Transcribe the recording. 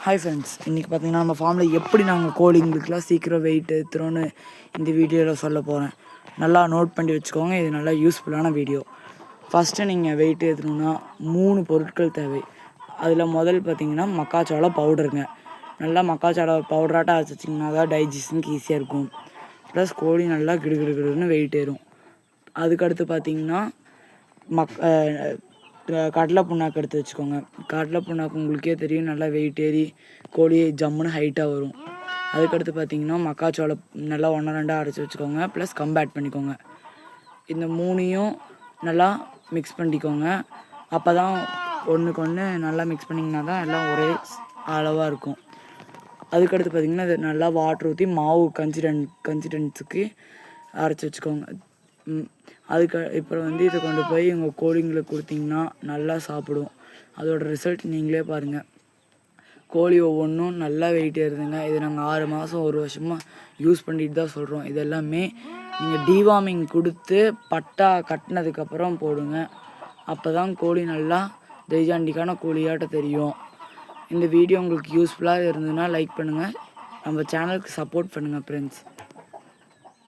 Hi friends, இன்றைக்கி பார்த்திங்கன்னா நம்ம ஃபார்மில் எப்படி நாங்கள் கோழிங்களுக்குலாம் சீக்கிரம் வெயிட் ஏற்றுறோன்னு இந்த வீடியோவில் சொல்ல போகிறேன். நல்லா நோட் பண்ணி வச்சுக்கோங்க, இது நல்லா யூஸ்ஃபுல்லான வீடியோ. ஃபஸ்ட்டு நீங்கள் வெயிட் ஏற்றணுன்னா 3 பொருட்கள் தேவை. அதில் முதல் பார்த்திங்கன்னா மக்காச்சோளம் பவுடருங்க. நல்லா மக்காச்சோளம் பவுடராட்டம் அரைச்சி வச்சிங்கன்னா தான் டைஜஷனுக்கு ஈஸியாக இருக்கும். ப்ளஸ் கோழி நல்லா கிடுகிடுன்னு வெயிட் ஏறும். அதுக்கடுத்து பார்த்திங்கன்னா கடலை புண்ணாக்கு எடுத்து வச்சுக்கோங்க. கடலை புண்ணாக்கு உங்களுக்கே தெரியும், நல்லா வெயிட் ஏறி கோழி ஜம்முன்னு ஹைட்டாக வரும். அதுக்கடுத்து பார்த்திங்கன்னா மக்காச்சோளம் நல்லா 1-2 அரைச்சி வச்சுக்கோங்க. ப்ளஸ் கம்பு ஆட் பண்ணிக்கோங்க. இந்த 3ஐயும் நல்லா மிக்ஸ் பண்ணிக்கோங்க. அப்போ தான் ஒன்றுக்கு ஒன்று நல்லா மிக்ஸ் பண்ணிங்கன்னா தான் எல்லாம் ஒரே அளவாக இருக்கும். அதுக்கடுத்து பார்த்திங்கன்னா அது நல்லா வாட்ரு ஊற்றி மாவு கன்சிஸ்டன்ஸுக்கு அரைச்சி வச்சுக்கோங்க. அப்புறம் இதை கொண்டு போய் உங்கள் கோழிங்களுக்கு கொடுத்திங்கன்னா நல்லா சாப்பிடும். அதோட ரிசல்ட் நீங்களே பாருங்கள். கோழி ஒவ்வொன்றும் நல்லா வெயிட் ஏறுதுங்க. இது நாங்கள் 6 மாதம் 1 வருஷமாக யூஸ் பண்ணிட்டு தான் சொல்கிறோம். இது எல்லாமே நீங்கள் டிவார்மிங் கொடுத்து பட்டா கட்டினதுக்கப்புறம் போடுங்க. அப்போ தான் கோழி நல்லா ஜெய்ஜாண்டிக்கான கோழியாட்ட தெரியும். இந்த வீடியோ உங்களுக்கு யூஸ்ஃபுல்லாக இருந்ததுன்னா லைக் பண்ணுங்கள். நம்ம சேனலுக்கு சப்போர்ட் பண்ணுங்கள் ஃப்ரெண்ட்ஸ்.